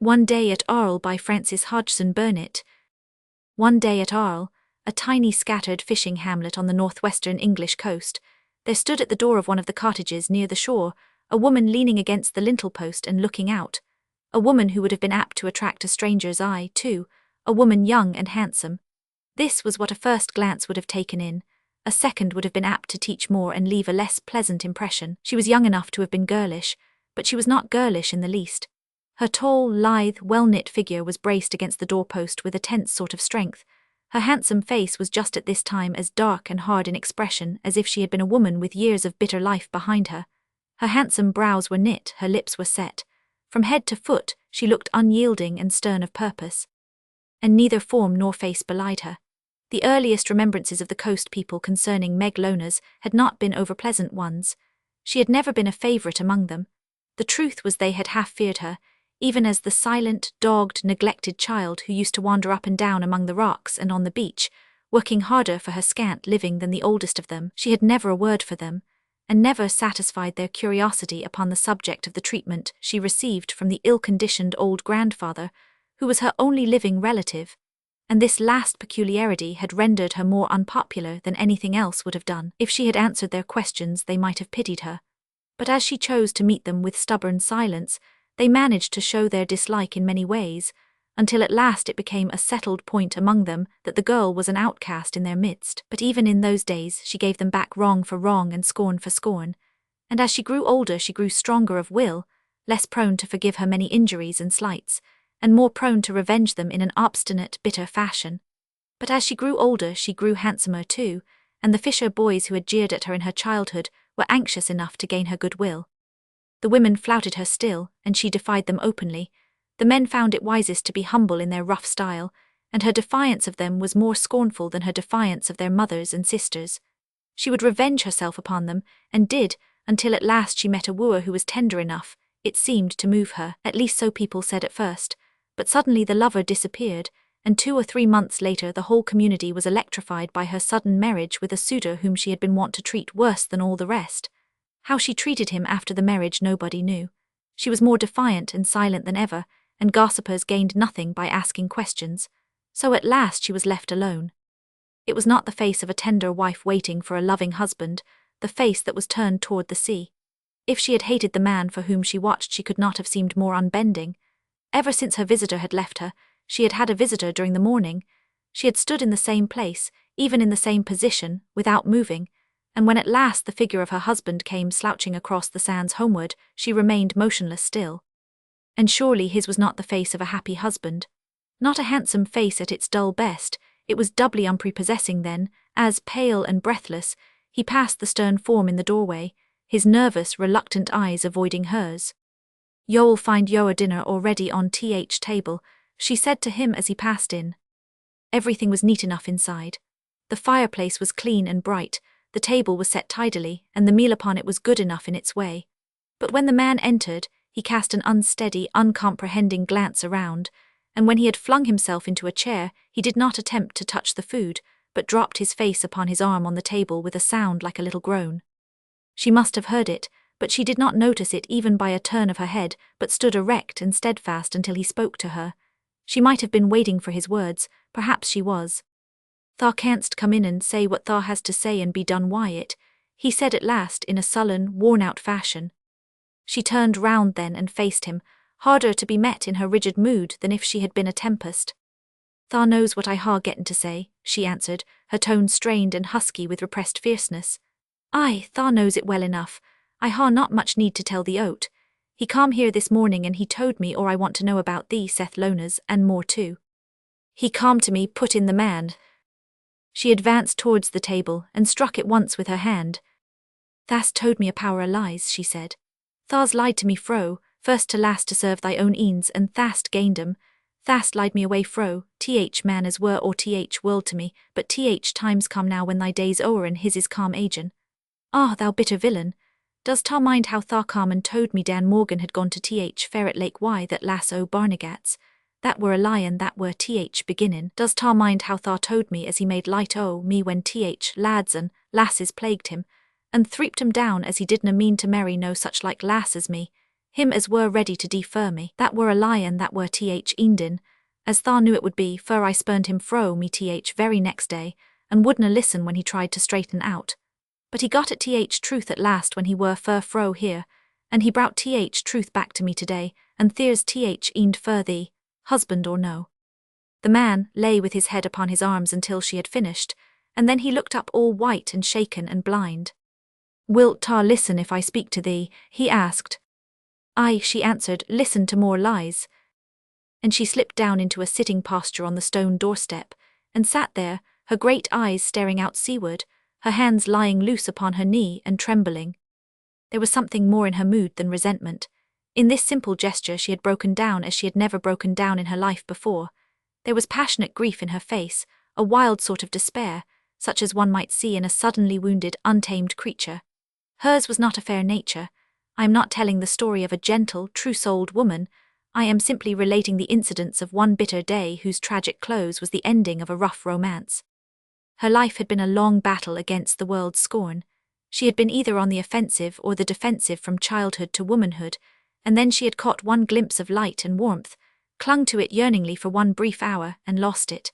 One Day at Arle by Francis Hodgson Burnett. One day at Arle, a tiny scattered fishing hamlet on the northwestern English coast, there stood at the door of one of the cottages near the shore a woman leaning against the lintel post and looking out. A woman who would have been apt to attract a stranger's eye, too, a woman young and handsome. This was what a first glance would have taken in. A second would have been apt to teach more and leave a less pleasant impression. She was young enough to have been girlish, but she was not girlish in the least. Her tall, lithe, well-knit figure was braced against the doorpost with a tense sort of strength. Her handsome face was just at this time as dark and hard in expression as if she had been a woman with years of bitter life behind her. Her handsome brows were knit, her lips were set. From head to foot, she looked unyielding and stern of purpose. And neither form nor face belied her. The earliest remembrances of the coast people concerning Meg Loners had not been over-pleasant ones. She had never been a favourite among them. The truth was they had half feared her, even as the silent, dogged, neglected child who used to wander up and down among the rocks and on the beach, working harder for her scant living than the oldest of them. She had never a word for them, and never satisfied their curiosity upon the subject of the treatment she received from the ill-conditioned old grandfather, who was her only living relative, and this last peculiarity had rendered her more unpopular than anything else would have done. If she had answered their questions, they might have pitied her. But as she chose to meet them with stubborn silence, they managed to show their dislike in many ways, until at last it became a settled point among them that the girl was an outcast in their midst. But even in those days she gave them back wrong for wrong and scorn for scorn, and as she grew older she grew stronger of will, less prone to forgive her many injuries and slights, and more prone to revenge them in an obstinate, bitter fashion. But as she grew older she grew handsomer too, and the fisher boys who had jeered at her in her childhood were anxious enough to gain her goodwill. The women flouted her still, and she defied them openly. The men found it wisest to be humble in their rough style, and her defiance of them was more scornful than her defiance of their mothers and sisters. She would revenge herself upon them, and did, until at last she met a wooer who was tender enough, it seemed, to move her, at least so people said at first. But suddenly the lover disappeared, and 2 or 3 months later the whole community was electrified by her sudden marriage with a suitor whom she had been wont to treat worse than all the rest. How she treated him after the marriage nobody knew. She was more defiant and silent than ever, and gossipers gained nothing by asking questions. So at last she was left alone. It was not the face of a tender wife waiting for a loving husband, the face that was turned toward the sea. If she had hated the man for whom she watched, she could not have seemed more unbending. Ever since her visitor had left her, she had had a visitor during the morning. She had stood in the same place, even in the same position, without moving, and when at last the figure of her husband came slouching across the sands homeward, she remained motionless still. And surely his was not the face of a happy husband. Not a handsome face at its dull best, it was doubly unprepossessing then, as, pale and breathless, he passed the stern form in the doorway, his nervous, reluctant eyes avoiding hers. "You'll find your dinner already on th table," she said to him as he passed in. Everything was neat enough inside. The fireplace was clean and bright, the table was set tidily, and the meal upon it was good enough in its way. But when the man entered, he cast an unsteady, uncomprehending glance around, and when he had flung himself into a chair, he did not attempt to touch the food, but dropped his face upon his arm on the table with a sound like a little groan. She must have heard it, but she did not notice it even by a turn of her head, but stood erect and steadfast until he spoke to her. She might have been waiting for his words, perhaps she was. "Thou canst come in and say what thou has to say and be done quiet," he said at last in a sullen, worn-out fashion. She turned round then and faced him, harder to be met in her rigid mood than if she had been a tempest. "Thou knows what I ha getten to say," she answered, her tone strained and husky with repressed fierceness. "Aye, thou knows it well enough. I ha not much need to tell thee o't. He come here this morning and he told me all I want to know about thee, Seth Loners, and more too. He come to me, put in the man." She advanced towards the table and struck it once with her hand. "Thast told me a power o' lies," she said. "Thou's lied to me fro, first to last to serve thy own eends, and thast gained 'em. Thast lied me away fro, man as were or world to me, but time's come now when thy day's o'er and his is calm agen. Ah, thou bitter villain! Does ta mind how tha come and told me Dan Morgan had gone to Ferret Lake Y that lass o' Barnegat's? That were a lion, that were beginnin'. Does ta mind how tha told me as he made light o' me when lads and lasses plagued him, and threaped him down as he didna mean to marry no such like lass as me, him as were ready to defer me. That were a lie and that were Endin, as Thar knew it would be, for I spurned him fro me very next day, and wouldna listen when he tried to straighten out. But he got at truth at last when he were fro here, and he brought truth back to me today, and there's end fur thee, husband or no. The man lay with his head upon his arms until she had finished, and then he looked up all white and shaken and blind. Wilt ta listen if I speak to thee? He asked. Aye, she answered, listen to more lies. And she slipped down into a sitting posture on the stone doorstep, and sat there, her great eyes staring out seaward, her hands lying loose upon her knee and trembling. There was something more in her mood than resentment. In this simple gesture she had broken down as she had never broken down in her life before. There was passionate grief in her face, a wild sort of despair, such as one might see in a suddenly wounded, untamed creature. Hers was not a fair nature. I am not telling the story of a gentle, true-souled woman. I am simply relating the incidents of one bitter day whose tragic close was the ending of a rough romance. Her life had been a long battle against the world's scorn. She had been either on the offensive or the defensive from childhood to womanhood, and then she had caught one glimpse of light and warmth, clung to it yearningly for one brief hour, and lost it.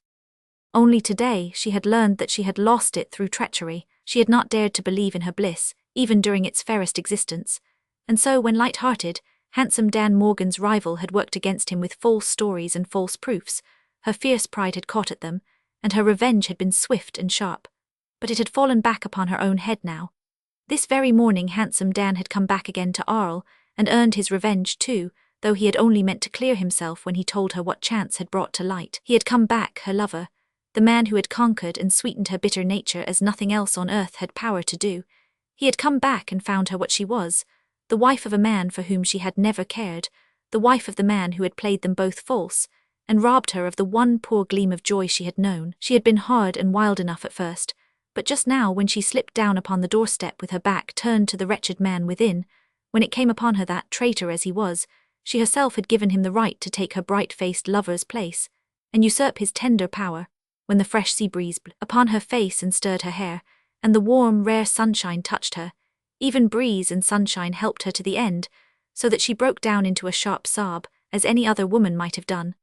Only today she had learned that she had lost it through treachery. She had not dared to believe in her bliss, even during its fairest existence, and so when light-hearted, handsome Dan Morgan's rival had worked against him with false stories and false proofs, her fierce pride had caught at them, and her revenge had been swift and sharp. But it had fallen back upon her own head now. This very morning handsome Dan had come back again to Arle, and earned his revenge too, though he had only meant to clear himself when he told her what chance had brought to light. He had come back, her lover, the man who had conquered and sweetened her bitter nature as nothing else on earth had power to do. He had come back and found her what she was, the wife of a man for whom she had never cared, the wife of the man who had played them both false, and robbed her of the one poor gleam of joy she had known. She had been hard and wild enough at first, but just now when she slipped down upon the doorstep with her back turned to the wretched man within, when it came upon her that, traitor as he was, she herself had given him the right to take her bright-faced lover's place, and usurp his tender power, when the fresh sea breeze blew upon her face and stirred her hair, and the warm, rare sunshine touched her, even breeze and sunshine helped her to the end, so that she broke down into a sharp sob, as any other woman might have done,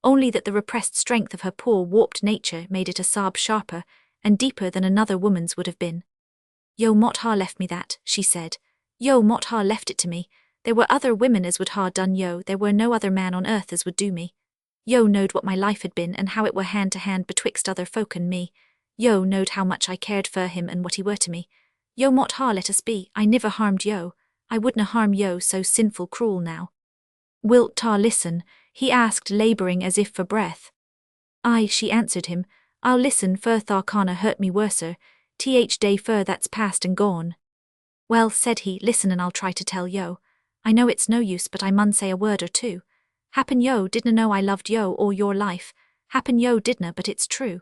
only that the repressed strength of her poor, warped nature made it a sob sharper and deeper than another woman's would have been. Yo mot ha left me that, she said. Yo mot ha left it to me. There were other women as would ha done yo, there were no other man on earth as would do me. Yo knowed what my life had been and how it were hand to hand betwixt other folk and me. Yo knowed how much I cared for him and what he were to me. Yo mot ha let us be, I niver harmed yo, I wouldna harm yo so sinful cruel now. Wilt ta listen? He asked, labouring as if for breath. Aye, she answered him, I'll listen fur thar canna hurt me worser, day fur that's past and gone. Well, said he, listen and I'll try to tell yo. I know it's no use but I mun say a word or two. Happen yo didna know I loved yo all your life, happen yo didna but it's true.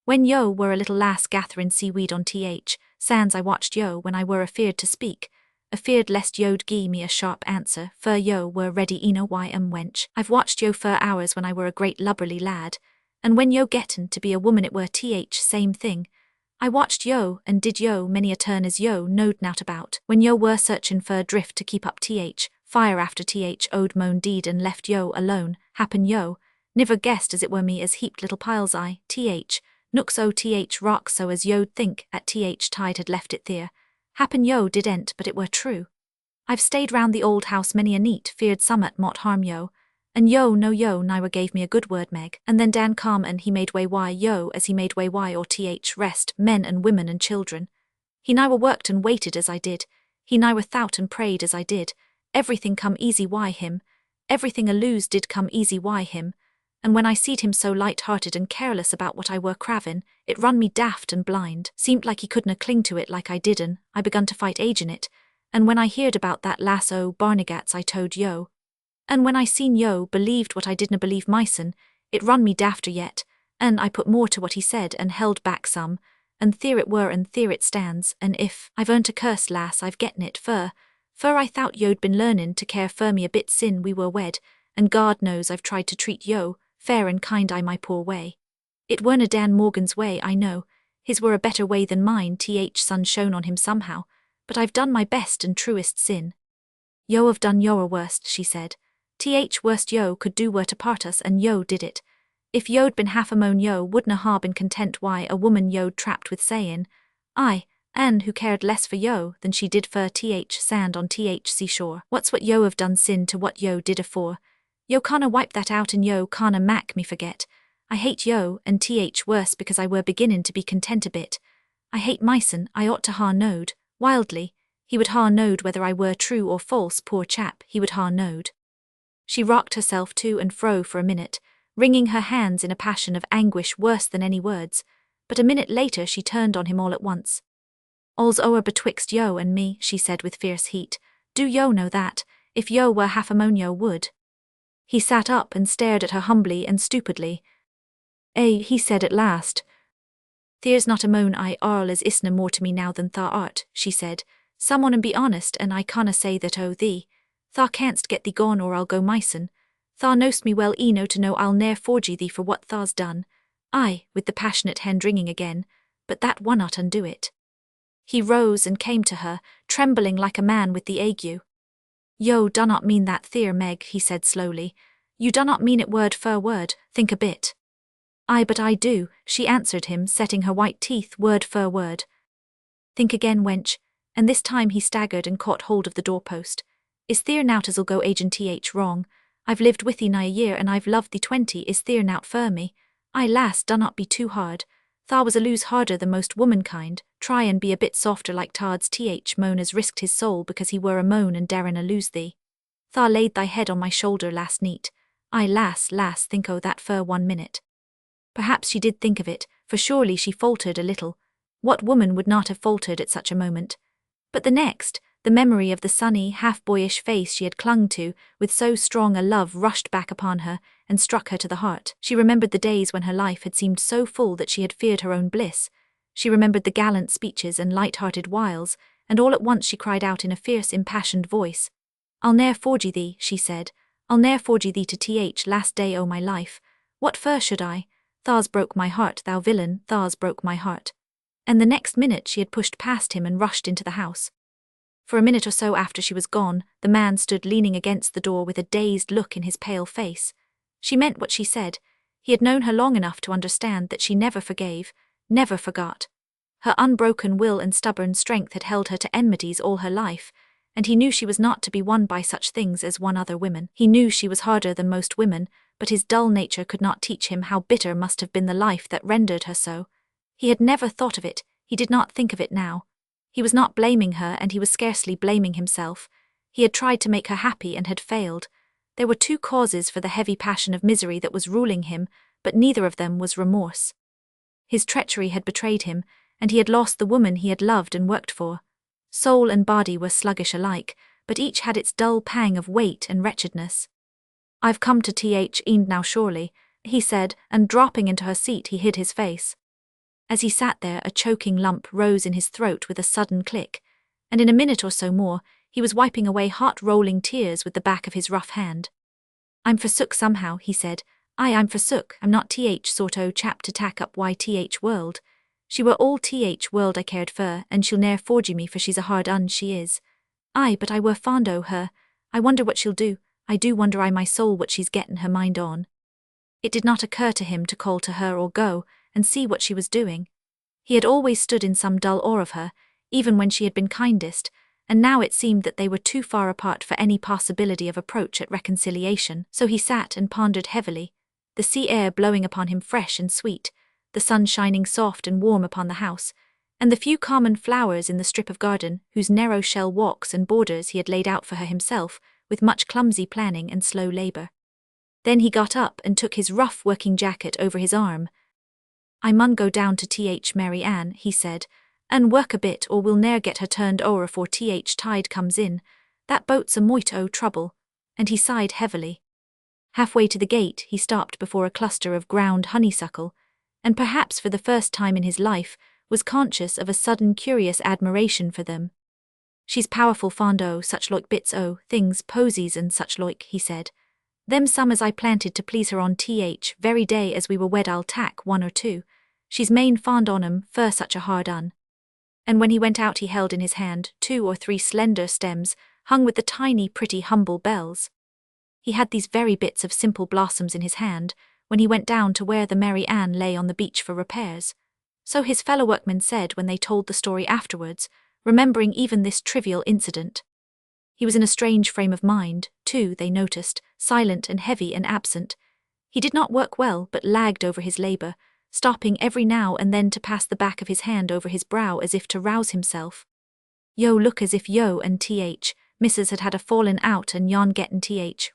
When yo were a little lass gatherin' seaweed on sands I watched yo when I were afeard to speak, afeard lest yo'd gie me a sharp answer, fur yo were ready eno why wench. I've watched yo fur hours when I were a great lubberly lad, and when yo getten to be a woman it were same thing. I watched yo, and did yo many a turn as yo knowed nowt about, when yo were searchin' fur drift to keep up fire after owed moan deed and left yo alone, happen yo, niver guessed as it were me as heaped little piles nooks o rocks so as yo'd think at tide had left it there, happen yo didn't but it were true. I've stayed round the old house many a neat, feared summat mot harm yo, and yo no yo niver gave me a good word meg, and then Dan come and he made way why yo as he made way why or rest, men and women and children. He niver worked and waited as I did, he niver thought and prayed as I did, everything come easy why him, everything a lose did come easy why him, and when I seed him so light-hearted and careless about what I were cravin', it run me daft and blind, seemed like he couldna cling to it like I did'n, I begun to fight age in it, and when I heard about that lass o' Barnegat's I told yo. And when I seen yo believed what I didna believe mysen, it run me dafter yet, and I put more to what he said and held back some, and there it were and there it stands, and if I've earned a curse, lass, I've getten it, fur I thought yo'd been learnin' to care for me a bit sin we were wed, and God knows I've tried to treat yo fair and kind I my poor way. It werena Dan Morgan's way, I know, his were a better way than mine, sun shone on him somehow, but I've done my best and truest sin. Yo have done yo're worst, she said. Th worst yo could do were to part us and yo did it. If yo'd been half a moan yo wouldna ha been content why a woman yo'd trapped with sayin', aye, and who cared less for yo than she did for th sand on th seashore. What's what yo have done sin to what yo did afore? Yo canna wipe that out and yo canna mak me forget. I hate yo and th worse because I were beginnin' to be content a bit. I hate myson, I ought to ha knowed, wildly, he would ha knowed whether I were true or false, poor chap, he would ha knowed. She rocked herself to and fro for a minute, wringing her hands in a passion of anguish worse than any words, but a minute later she turned on him all at once. All's o'er betwixt yo and me, she said with fierce heat. Do yo know that, if yo were half a moan yo would? He sat up and stared at her humbly and stupidly. He said at last. There's not a moan I Arle is isna more to me now than tha art, she said. Someone and be honest and I canna say that o' thee. Tha canst get thee gone or I'll go myson. Tha knowst me well eno to know I'll ne'er forgie thee for what tha's done. Aye, with the passionate hand ringing again, but that wunnot undo it. He rose and came to her, trembling like a man with the ague. Yo dunnot mean that theer, Meg, he said slowly. You dunnot mean it word for word, think a bit. Aye, but I do, she answered him, setting her white teeth word for word. Think again, wench, and this time he staggered and caught hold of the doorpost. Is theer nowt as'll go agin th wrong? I've lived with thee nigh a year and I've loved thee 20, is theer nowt for me? Aye, lass, dunnot be too hard. Tha was a lose harder than most womankind, try and be a bit softer like Tard's th moan as risked his soul because he were a moan and darin a lose thee. Tha laid thy head on my shoulder last neat. Aye, lass, think o' that for 1 minute. Perhaps she did think of it, for surely she faltered a little. What woman would not have faltered at such a moment? But the next, the memory of the sunny, half-boyish face she had clung to with so strong a love rushed back upon her and struck her to the heart. She remembered the days when her life had seemed so full that she had feared her own bliss. She remembered the gallant speeches and light-hearted wiles, and all at once she cried out in a fierce, impassioned voice. I'll ne'er forgie thee, she said. I'll ne'er forgie thee to th last day o' my life. What for should I? Tha's broke my heart, thou villain, tha's broke my heart. And the next minute she had pushed past him and rushed into the house. For a minute or so after she was gone, the man stood leaning against the door with a dazed look in his pale face. She meant what she said. He had known her long enough to understand that she never forgave, never forgot. Her unbroken will and stubborn strength had held her to enmities all her life, and he knew she was not to be won by such things as won other women. He knew she was harder than most women, but his dull nature could not teach him how bitter must have been the life that rendered her so. He had never thought of it, he did not think of it now. He was not blaming her and he was scarcely blaming himself. He had tried to make her happy and had failed. There were 2 causes for the heavy passion of misery that was ruling him, but neither of them was remorse. His treachery had betrayed him, and he had lost the woman he had loved and worked for. Soul and body were sluggish alike, but each had its dull pang of weight and wretchedness. I've come to th end now surely, he said, and dropping into her seat he hid his face. As he sat there, a choking lump rose in his throat with a sudden click, and in a minute or so more, he was wiping away hot rolling tears with the back of his rough hand. I'm forsook somehow, he said. I'm forsook, I'm not th sort o' chap to tack up why th world. She were all th world I cared for, and she'll ne'er forgie me for she's a hard un, she is. Aye, but I were fond o' her. I wonder what she'll do. I do wonder I my soul what she's gettin' her mind on. It did not occur to him to call to her or go and see what she was doing. He had always stood in some dull awe of her, even when she had been kindest, and now it seemed that they were too far apart for any possibility of approach at reconciliation. So he sat and pondered heavily, the sea air blowing upon him fresh and sweet, the sun shining soft and warm upon the house, and the few common flowers in the strip of garden whose narrow shell walks and borders he had laid out for her himself, with much clumsy planning and slow labour. Then he got up and took his rough working jacket over his arm. I mun go down to th Mary Ann, he said, and work a bit or we'll ne'er get her turned o'er afore th tide comes in. That boat's a moit o' trouble, and he sighed heavily. Halfway to the gate he stopped before a cluster of ground honeysuckle, and perhaps for the first time in his life was conscious of a sudden curious admiration for them. She's powerful fond o' such loike bits o' things, posies and such loike, he said. Them some as I planted to please her on th very day as we were wed I'll tack 1 or 2. She's main fond on 'em fur such a hard un. And when he went out he held in his hand 2 or 3 slender stems, hung with the tiny, pretty, humble bells. He had these very bits of simple blossoms in his hand when he went down to where the Mary Ann lay on the beach for repairs. So his fellow workmen said when they told the story afterwards, remembering even this trivial incident. He was in a strange frame of mind, too, they noticed, silent and heavy and absent. He did not work well, but lagged over his labour, stopping every now and then to pass the back of his hand over his brow as if to rouse himself. Yo look as if yo and Mrs. had a fallen out and yon gettin'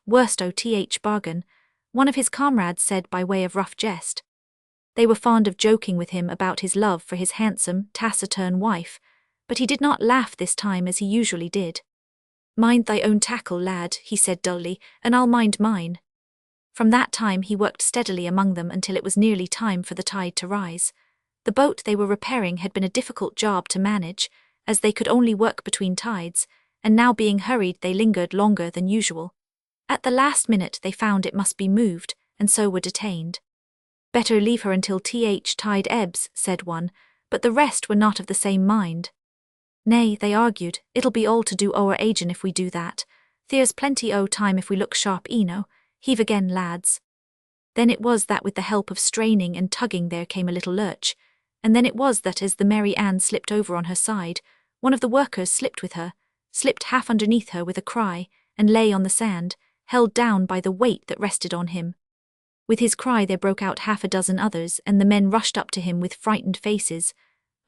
worst o' bargain, one of his comrades said by way of rough jest. They were fond of joking with him about his love for his handsome, taciturn wife, but he did not laugh this time as he usually did. Mind thy own tackle, lad, he said dully, and I'll mind mine. From that time he worked steadily among them until it was nearly time for the tide to rise. The boat they were repairing had been a difficult job to manage, as they could only work between tides, and now being hurried they lingered longer than usual. At the last minute they found it must be moved, and so were detained. Better leave her until tide ebbs, said one, but the rest were not of the same mind. Nay, they argued, it'll be all to do our agin if we do that. There's plenty o' time if we look sharp eno. Heave again, lads. Then it was that with the help of straining and tugging there came a little lurch, and then it was that as the Mary Ann slipped over on her side, one of the workers slipped with her, slipped half underneath her with a cry, and lay on the sand, held down by the weight that rested on him. With his cry there broke out half a dozen others, and the men rushed up to him with frightened faces.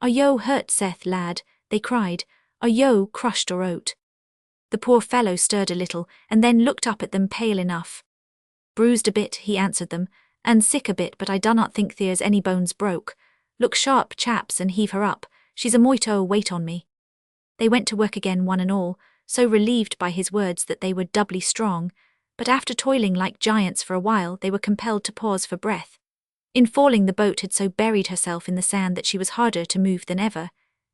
Are yo hurt, Seth, lad? They cried. Are yo crushed or oat? The poor fellow stirred a little, and then looked up at them pale enough. Bruised a bit, he answered them, and sick a bit, but I do not think there's any bones broke. Look sharp, chaps, and heave her up. She's a moit o' weight on me. They went to work again one and all, so relieved by his words that they were doubly strong, but after toiling like giants for a while they were compelled to pause for breath. In falling the boat had so buried herself in the sand that she was harder to move than ever.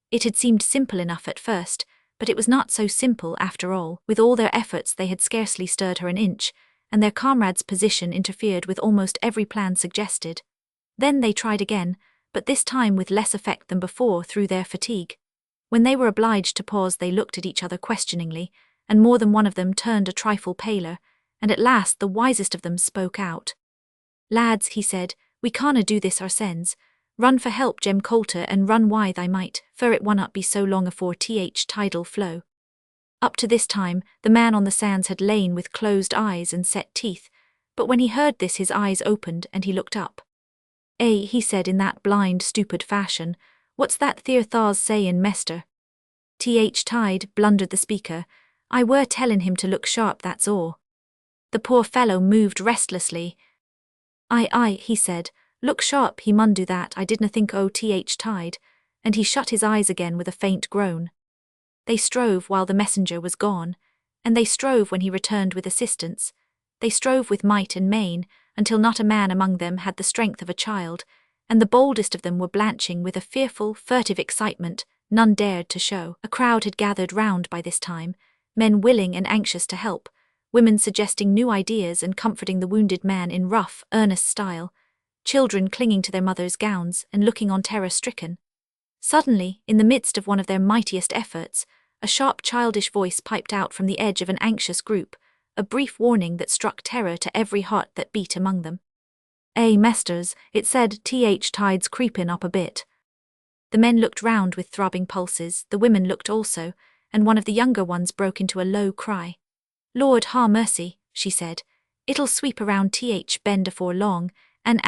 It had seemed simple enough at first, but it was not so simple after all. With all their efforts they had scarcely stirred her an inch, and their comrade's position interfered with almost every plan suggested. Then they tried again, but this time with less effect than before through their fatigue. When they were obliged to pause they looked at each other questioningly, and more than one of them turned a trifle paler, and at last the wisest of them spoke out. Lads, he said, we canna do this oursens. Run for help, Jem Coulter, and run why thy might, for it wunnot be so long afore tidal flow. Up to this time, the man on the sands had lain with closed eyes and set teeth, but when he heard this his eyes opened and he looked up. He said in that blind, stupid fashion, what's that theer thaws sayin', mester? Tide, blundered the speaker, I were tellin' him to look sharp, that's all. The poor fellow moved restlessly. Aye, he said, look sharp, he mun do that, I didna think o' tide, and he shut his eyes again with a faint groan. They strove while the messenger was gone, and they strove when he returned with assistance. They strove with might and main, until not a man among them had the strength of a child, and the boldest of them were blanching with a fearful, furtive excitement none dared to show. A crowd had gathered round by this time, men willing and anxious to help, women suggesting new ideas and comforting the wounded man in rough, earnest style, children clinging to their mothers' gowns and looking on terror-stricken. Suddenly, in the midst of one of their mightiest efforts, a sharp childish voice piped out from the edge of an anxious group, a brief warning that struck terror to every heart that beat among them. Mesters, it said tide's creepin' up a bit. The men looked round with throbbing pulses, the women looked also, and one of the younger ones broke into a low cry. Lord ha' mercy, she said, it'll sweep around bend afore long, and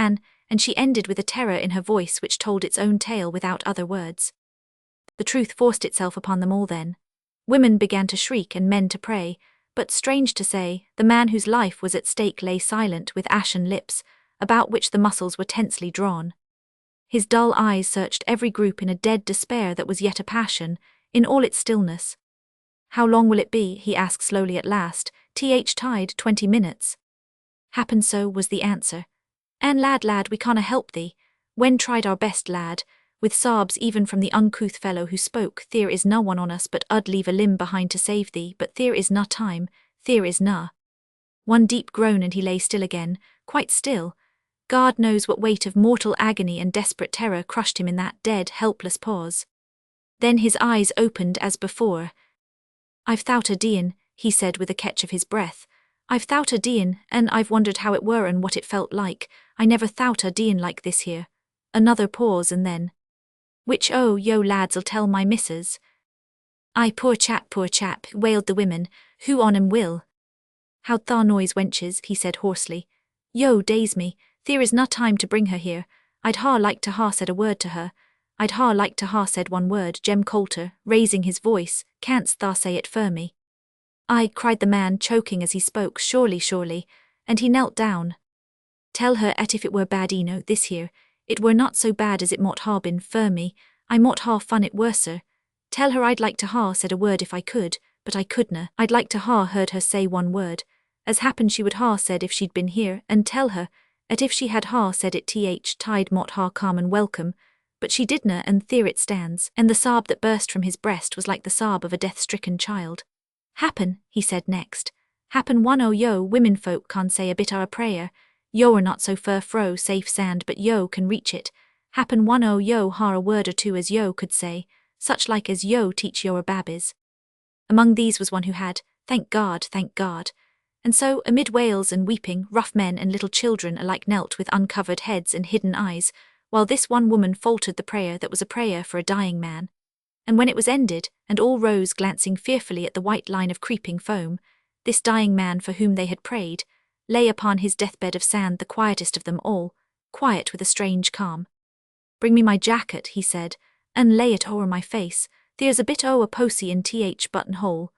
she ended with a terror in her voice which told its own tale without other words. The truth forced itself upon them all then. Women began to shriek and men to pray, but strange to say, the man whose life was at stake lay silent with ashen lips, about which the muscles were tensely drawn. His dull eyes searched every group in a dead despair that was yet a passion, in all its stillness. How long will it be, he asked slowly at last, tide 20 minutes. Happen so, was the answer. An lad, we canna help thee. When tried our best, lad, with sobs even from the uncouth fellow who spoke, there is no one on us but Ud leave a limb behind to save thee, but there is na time, there is na. One deep groan and he lay still again, quite still. God knows what weight of mortal agony and desperate terror crushed him in that dead, helpless pause. Then his eyes opened as before. I've thought a dean, he said with a catch of his breath. I've thought a dean, and I've wondered how it were and what it felt like. I never thought a dean like this here. Another pause and then. Which oh, yo lads'll tell my missus. Aye, poor chap, wailed the women. Who on 'em will? How'd tha noise, wenches, he said hoarsely. Yo, daze me, there is na time to bring her here. I'd ha like to ha said a word to her. I'd ha like to ha said one word, Jem Coulter, raising his voice, canst tha say it for me? Aye, cried the man, choking as he spoke, surely, and he knelt down. Tell her at if it were bad eno, this here, it were not so bad as it mought ha been for me, I mought ha fun it worser. Tell her I'd like to ha said a word if I could, but I couldna. I'd like to ha heard her say one word, as happened she would ha said if she'd been here, and tell her, at if she had ha said it tide mought ha come and welcome, but she didna, and there it stands, and the sob that burst from his breast was like the sob of a death-stricken child. Happen, he said next. Happen one o' yo womenfolk can say a bit o' a prayer. Yo are not so fur fro safe sand, but yo can reach it. Happen one o' yo ha a word or two as yo could say, such like as yo teach your babbies. Among these was one who had, thank God, and so, amid wails and weeping, rough men and little children alike knelt with uncovered heads and hidden eyes, while this one woman faltered the prayer that was a prayer for a dying man. And when it was ended, and all rose glancing fearfully at the white line of creeping foam, this dying man for whom they had prayed, lay upon his deathbed of sand the quietest of them all, quiet with a strange calm. Bring me my jacket, he said, and lay it o'er my face. There's a bit o' a posy in buttonhole.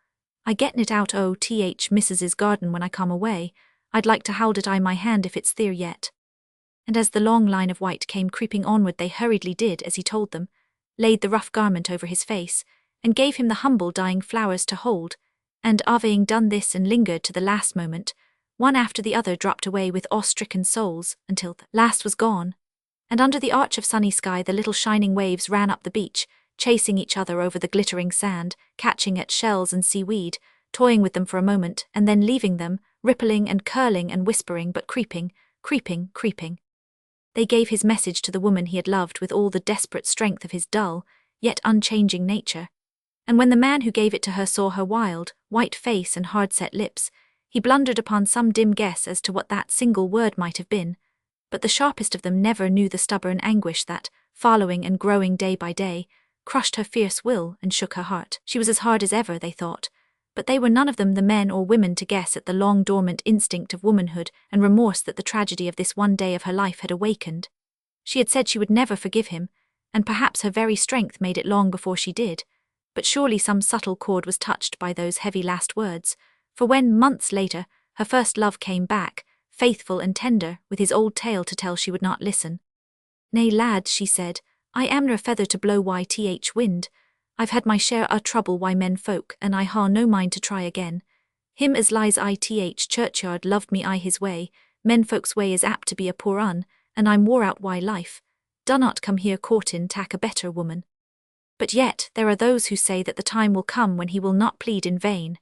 I get'n it out o' Mrs.'s garden when I come away. I'd like to hold it I my hand if it's there yet. And as the long line of white came creeping onward, they hurriedly did as he told them, laid the rough garment over his face, and gave him the humble dying flowers to hold, and having done this and lingered to the last moment, one after the other dropped away with awe-stricken souls, until the last was gone, and under the arch of sunny sky the little shining waves ran up the beach, chasing each other over the glittering sand, catching at shells and seaweed, toying with them for a moment, and then leaving them, rippling and curling and whispering but creeping. They gave his message to the woman he had loved with all the desperate strength of his dull, yet unchanging nature, and when the man who gave it to her saw her wild, white face and hard-set lips, he blundered upon some dim guess as to what that single word might have been, but the sharpest of them never knew the stubborn anguish that, following and growing day by day, crushed her fierce will and shook her heart. She was as hard as ever, they thought, but they were none of them the men or women to guess at the long-dormant instinct of womanhood and remorse that the tragedy of this one day of her life had awakened. She had said she would never forgive him, and perhaps her very strength made it long before she did, but surely some subtle chord was touched by those heavy last words, for when, months later, her first love came back, faithful and tender, with his old tale to tell, she would not listen. Nay, lad, she said, I amna a feather to blow wind. I've had my share o' trouble wi' men folk, and I ha no mind to try again. Him as lies churchyard loved me his way, men folks' way is apt to be a poor un, and I'm wore out wi' life. Dunnot come here courtin' tak a better woman. But yet there are those who say that the time will come when he will not plead in vain,